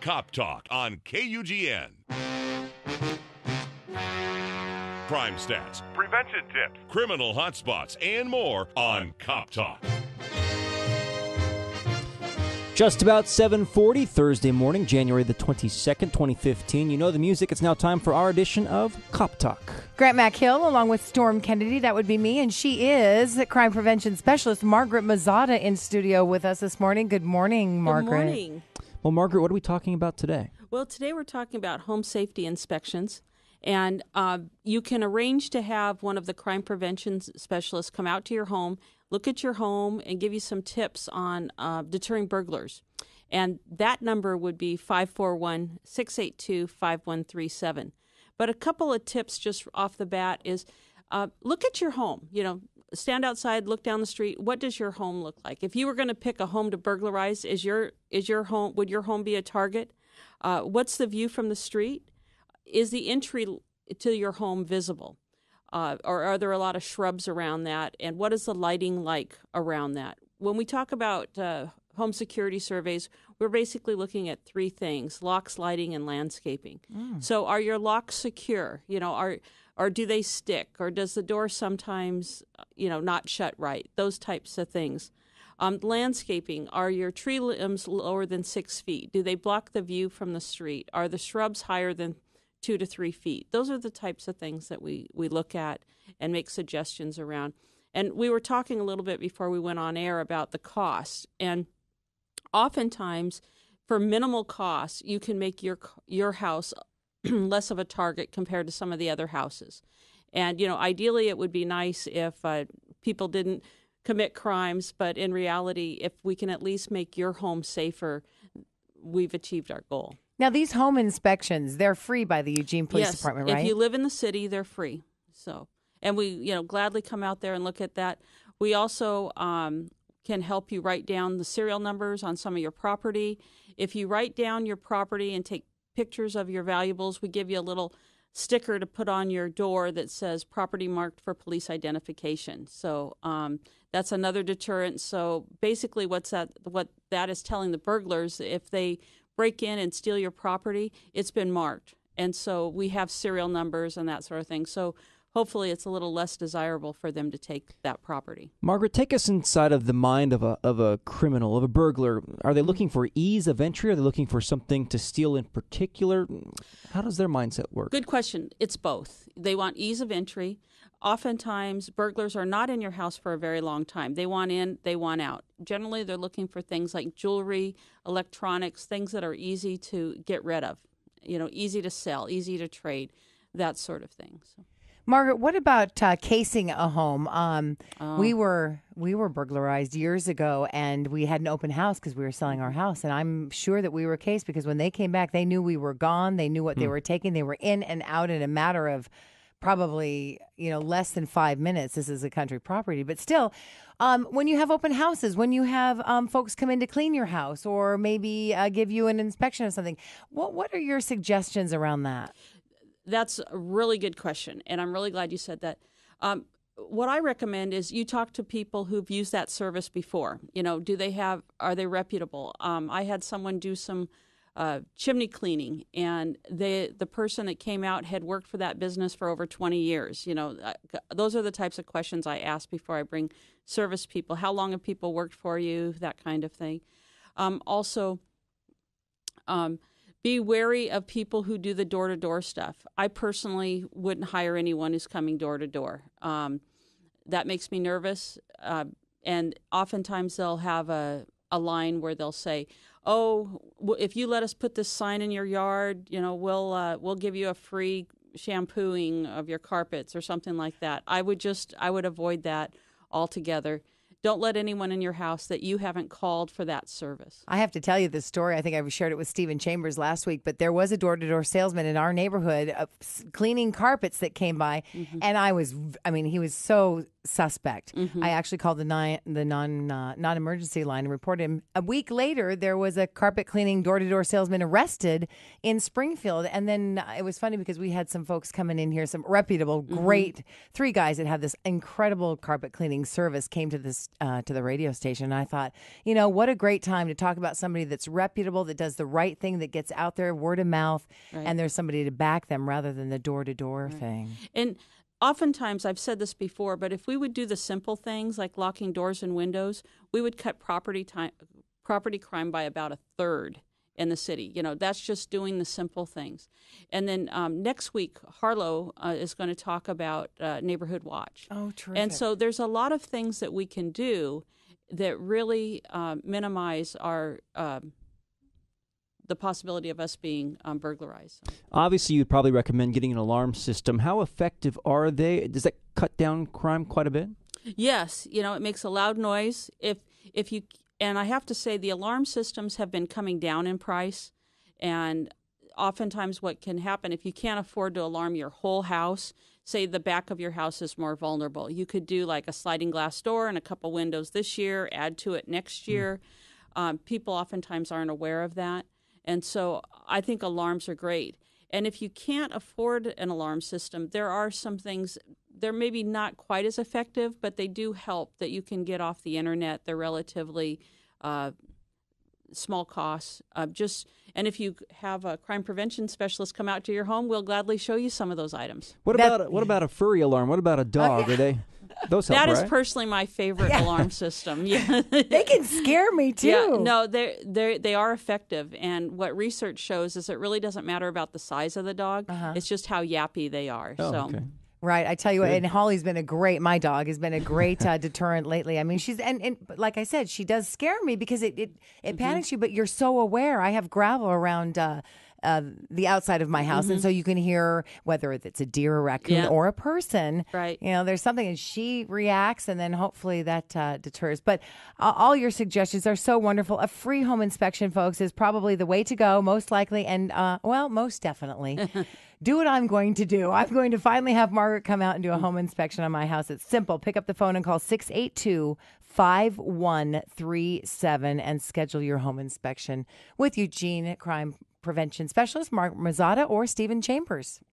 CopTalk on KUGN. Crime stats, prevention tips, criminal hotspots, and more on CopTalk. Just about 7:40 Thursday morning, January the 22nd, 2015. You know the music. It's now time for our edition of CopTalk. Grant McHill, along with Storm Kennedy, that would be me, and she is crime prevention specialist Margaret Mazzotta in studio with us this morning. Good morning, Margaret. Good morning. Well, Margaret, what are we talking about today? Well, today we're talking about home safety inspections, and you can arrange to have one of the crime prevention specialists come out to your home, look at your home, and give you some tips on deterring burglars. And that number would be 541-682-5137. But a couple of tips just off the bat is look at your home. You know, stand outside, look down the street. What does your home look like? If you were going to pick a home to burglarize, would your home be a target? What's the view from the street? Is the entry to your home visible? Or are there a lot of shrubs around that? And what is the lighting like around that? When we talk about home security surveys, we're basically looking at three things: locks, lighting, and landscaping. So are your locks secure? You know, or do they stick? Or does the door sometimes, not shut right? Those types of things. Landscaping, are your tree limbs lower than 6 feet? Do they block the view from the street? Are the shrubs higher than 2 to 3 feet? Those are the types of things that we look at and make suggestions around. And we were talking a little bit before we went on air about the cost. And oftentimes, for minimal costs, you can make your house less of a target compared to some of the other houses. And, ideally it would be nice if people didn't commit crimes, but in reality, if we can at least make your home safer, we've achieved our goal. Now, these home inspections, they're free by the Eugene Police Department, right? If you live in the city, they're free. So, and we, gladly come out there and look at that. We also can help you write down the serial numbers on some of your property. If you write down your property and take pictures of your valuables, we give you a little sticker to put on your door that says property marked for police identification. So that's another deterrent. So basically what that is telling the burglars, if they break in and steal your property, it's been marked. And so we have serial numbers and that sort of thing. So hopefully it's a little less desirable for them to take that property. Margaret, take us inside of the mind of a criminal, of a burglar. Are they looking for ease of entry? Are they looking for something to steal in particular? How does their mindset work? Good question. It's both. They want ease of entry. Oftentimes, burglars are not in your house for a very long time. They want in, they want out. Generally, they're looking for things like jewelry, electronics, things that are easy to get rid of, easy to sell, easy to trade, that sort of thing. So. Margaret, what about casing a home? We were burglarized years ago, and we had an open house because we were selling our house. And I'm sure that we were cased because when they came back, they knew we were gone. They knew what they were taking. They were in and out in a matter of probably less than 5 minutes. This is a country property, but still, when you have open houses, when you have folks come in to clean your house or maybe give you an inspection of something, what are your suggestions around that? That's a really good question, and I'm really glad you said that. What I recommend is you talk to people who've used that service before. Are they reputable? I had someone do some chimney cleaning, and the person that came out had worked for that business for over 20 years. Those are the types of questions I ask before I bring service people. How long have people worked for you? That kind of thing. Also, be wary of people who do the door-to-door stuff. I personally wouldn't hire anyone who's coming door-to-door. That makes me nervous, and oftentimes they'll have a line where they'll say, "Oh, if you let us put this sign in your yard, we'll give you a free shampooing of your carpets," or something like that. I would avoid that altogether. Don't let anyone in your house that you haven't called for that service. I have to tell you this story. I think I shared it with Stephen Chambers last week, but there was a door-to-door salesman in our neighborhood cleaning carpets that came by. Mm-hmm. And he was so suspect. I actually called the non-emergency line and reported him. A week later, there was a carpet cleaning door-to-door salesman arrested in Springfield. And then it was funny because we had some folks coming in here, some reputable, great 3 guys that have this incredible carpet cleaning service came to this to the radio station. And I thought, what a great time to talk about somebody that's reputable, that does the right thing, that gets out there, word of mouth, and there's somebody to back them rather than the door-to-door thing. And oftentimes, I've said this before, but if we would do the simple things like locking doors and windows, we would cut property crime by about a third in the city. That's just doing the simple things. And then next week, Harlow is going to talk about Neighborhood Watch. Oh, terrific. And so there's a lot of things that we can do that really minimize our the possibility of us being burglarized. Obviously, you'd probably recommend getting an alarm system. How effective are they? Does that cut down crime quite a bit? Yes, it makes a loud noise. If you, and I have to say, the alarm systems have been coming down in price, and oftentimes what can happen if you can't afford to alarm your whole house, say the back of your house is more vulnerable, you could do like a sliding glass door and a couple windows this year, add to it next year. People oftentimes aren't aware of that. And so I think alarms are great. And if you can't afford an alarm system, there are some things, they're maybe not quite as effective, but they do help that you can get off the internet. They're relatively small costs. And if you have a crime prevention specialist come out to your home, we'll gladly show you some of those items. What about a furry alarm? What about a dog? Are they? Those help, that is right? personally my favorite alarm system. Yeah, they can scare me too. Yeah, no, they are effective, and what research shows is it really doesn't matter about the size of the dog. It's just how yappy they are. Oh, okay. Right, I tell you what, and Holly's been my dog has been a great deterrent lately. I mean, she's and like I said, she does scare me because it panics you, but you're so aware. I have gravel around the outside of my house, and so you can hear whether it's a deer, a raccoon, or a person. Right. There's something, and she reacts, and then hopefully that deters. But all your suggestions are so wonderful. A free home inspection, folks, is probably the way to go, most likely, and most definitely. Do what I'm going to do. I'm going to finally have Margaret come out and do a home inspection on my house. It's simple. Pick up the phone and call 682-5137 and schedule your home inspection with Eugene Crime Prevention Specialist Margaret Mazzotta or Stephen Chambers.